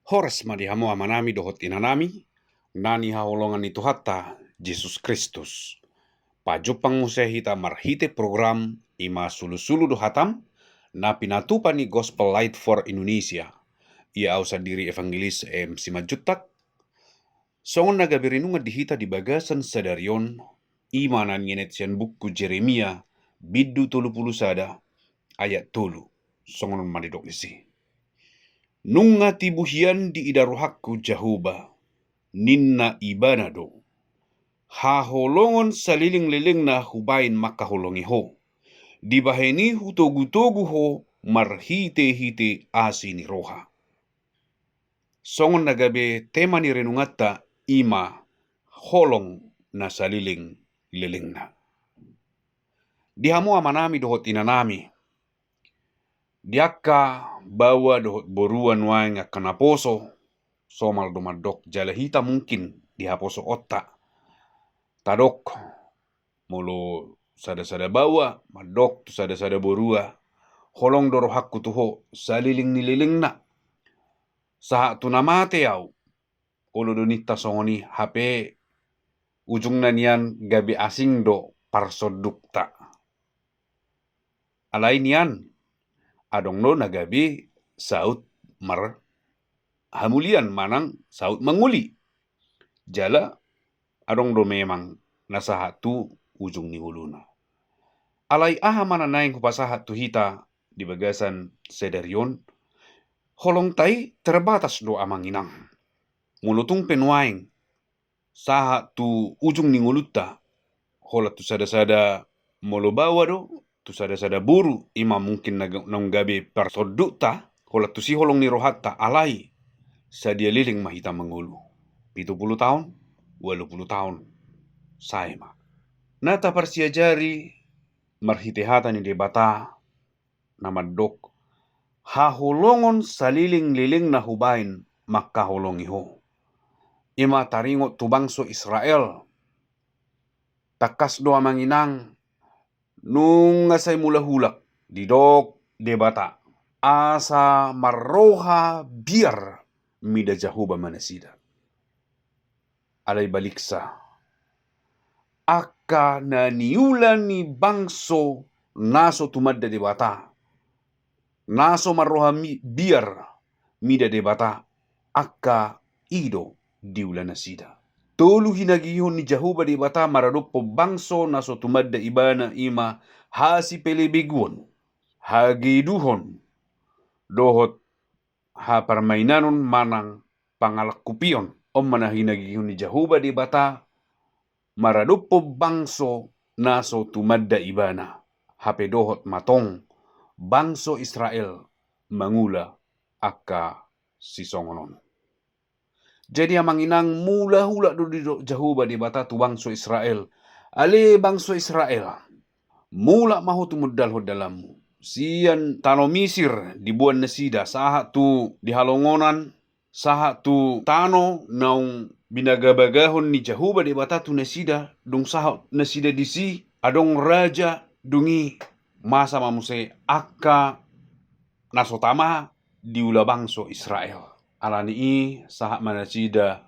Horas madihamu amanami dohot inanami, nani haolongan itu hatta Yesus Kristus. Pajupang musehita marhite program ima sulu-sulu dohatam, na pinatupani Gospel Light for Indonesia. Ia ausa diri evangelis Simajutak. Songon naga birinunga dihita di bagasan sadarion, imanan ngenetian buku Jeremia, biddu 30 sada, ayat 3, songon madidok isi. Nunga tibuhian di idaruhakku jahuba, ninna ibanado. Haholongon saliling-liling na hubain makaholongi ho. Dibaheni hutogu-togu ho marhite-hite asini roha. Songon nagabe tema ni renungata ima holong na saliling-liling na. Dihamu amanami dohot inanami. Diaka bawa dohot boruan waing akanaposo, somal domadok jalahita mungkin dihaposo otak. Tadok molo sada-sada bawa madok tu sada-sada borua holong doro hakku tuho saliling nililing na saha tu namate yau olo donita songoni HP ujung nanian gabi asing do parsodukta alai nian adong no nagabi saut mar hamulian manang saut manguli jala adong do memang nasaha tu ujung ni huluna. Alai aha mana naing kupasahat tu hita di bagasan sedarion, holong tai terbatas do amang inang. Mulutung penuaing, saha tu ujung ni nguluta, hola tu sada-sada molo bawa do, tu sada-sada buru, ima mungkin nanggabe persodukta, hola tu si holong ni rohatta alai, sadia liling mahita mengulu. 70 tahun, 80 tahun, saema. Nata persiajari marhitehatan ni debata namadok haholongon saliling-liling na hubain makaholongi ho. Ima taringot tu bangso Israel takas doa manginang nung ngasay mula hulak didok debata asa marroha biar mida jahuba manasida. Alay baliksa aka naniulan ni bangso naso tumadda debata. Naso marroha biar mida debata aka ido diulan nasida. Tolu hinagihon ni jahuba debata maradopo bangso naso tumadda ibana ima hasi pelebiguan. Hagiduhon dohot ha permainanon manang pangalakupion. Mana hinagihon ni jahuba debata maradopo bangso naso tumadda ibana. Hape dohot matong bangso Israel mangula aka sisongonon. Jadi amang inang mula hula do di jahuba di bata tu bangso Israel. Ale bangso Israel mula mahu tu modal ho dalammu. Sian tano Misir di buan nasida saha tu di halongonan saha tu tano naung binagabagahon ni jahuba di bata tu nasida dong saha nasida disi adong raja dungi masa mamuse aka nasotama diula bangso Israel. Alani saha manasida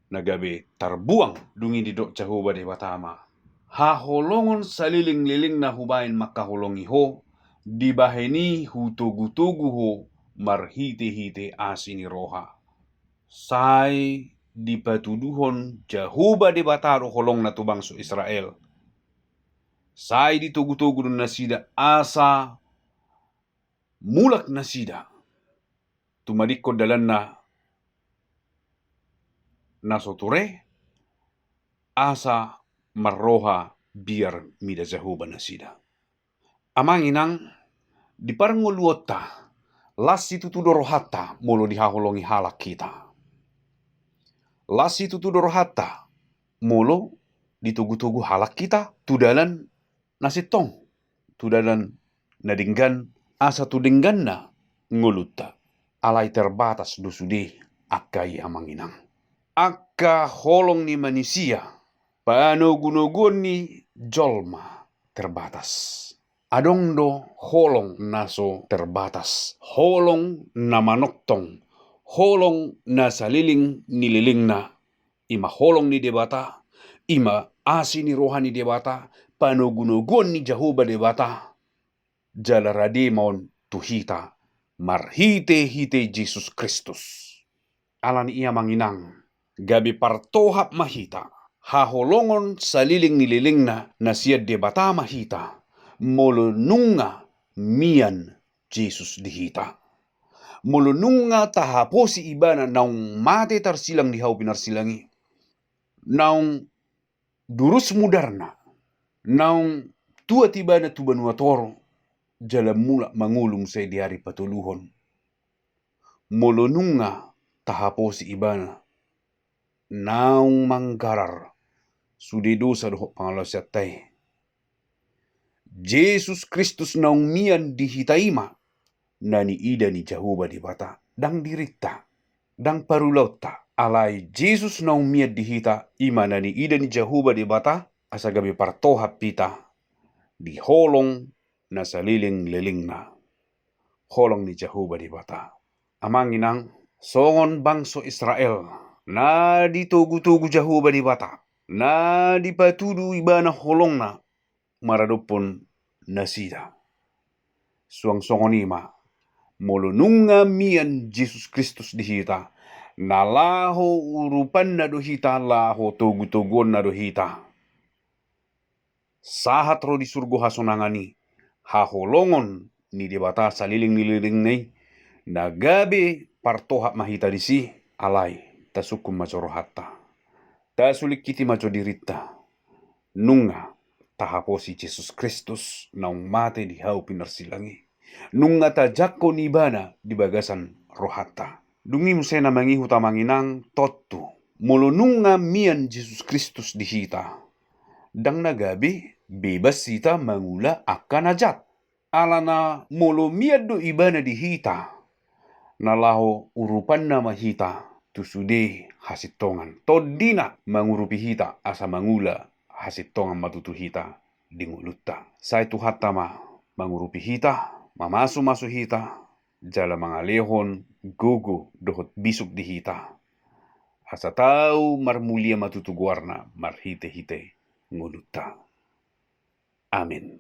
nagabe tarbuang dungi didok jahuba de batama. Haholongon saliling-liling na hubain makaholongi ho, dibaheni hutugu-tugu ho, marhite-hite asini roha. Sai dipatuduhon jahuba de bataro holong na tu bangso Israel. Sai ditugu-tugu dun nasida asa mulak nasida. Tumadikko dalan na nasoture asa marroha biar mida jahuba nasida. Amang inang di parngoluota lasi tutudorohata molo dihaholongi halak kita. Lasi tutudorohata molo ditugu-tugu halak kita tudalan nasitong tudalan nadinggan asa tudinggan na nguluta alai terbatas dusudi akai amang inang. Akka holong ni manusia paano gunogon ni jolma terbatas. Adong do holong naso terbatas. Holong na manoktong. holong na saliling nililing na, ima holong ni debata, ima asi ni rohani debata, panugunugon ni Jehovah debata, jalaradi maun tuhita, marhite-hite Jesus Kristus. Alan iya manginang, gabi partohap mahita, haholongon saliling nililing na siya debata mahita, molununga mian Jesus dihita. Molununga tahaposi ibana naung mate tarsilang di hau pinarsilangi. Naung durus mudarna, naung tua tibana tubanua toro, jalan mula mangulung saya di hari patuluhon. Molununga tahaposi ibana, naung manggarar, sude dosa dohok pangalasyatai. Jesus Kristus naung mian dihitaima, nani ida ni Jehovah di bata, dang dirita, dang parulauta. Alai Jesus naung mian dihita, ima nani ida ni Jehovah di bata, asa gabi partohap pita, di holong na saliling-liling na. Holong ni Jehovah di bata. Amanginang, songon bangso Israel, na ditugu-tugu Jehovah di bata, na dipatudu ibana holong na, maradupon nasida. Suang-songon ima, molununga mian Jesus Kristus dihita, nalaho urupan na dohita, laho tugu-tugon na dohita. Sahat ro di surgo hasonangani, haholongon ni debata saliling nililing nei, nagabe partohap mahita disi, alai tasukum maco rohatta. Tasulik kiti maco dirita, nunga tahaposi Jesus Kristus naung mate di hau pinarsilangi. Nunga tajako nibana di bagasan rohatta. Dungi musena mangihu tamanginang totu. Molununga mian Jesus Kristus dihita. Dang nagabi bebas sita mangula akan ajat. Alana molo miad do ibana dihita. Nalaho urupan nama hita. Tusude hasitongan. Todina mangurupi hita asa mangula hasitongan matutu hita dinguluta. Sai tuhatama mangurupi hita. Mamasu-masu hita, jala mangalehon, gogo, dohot bisuk di hita. Asa tau marmulia matutuguarna, marhite-hite, nguluta. Amin.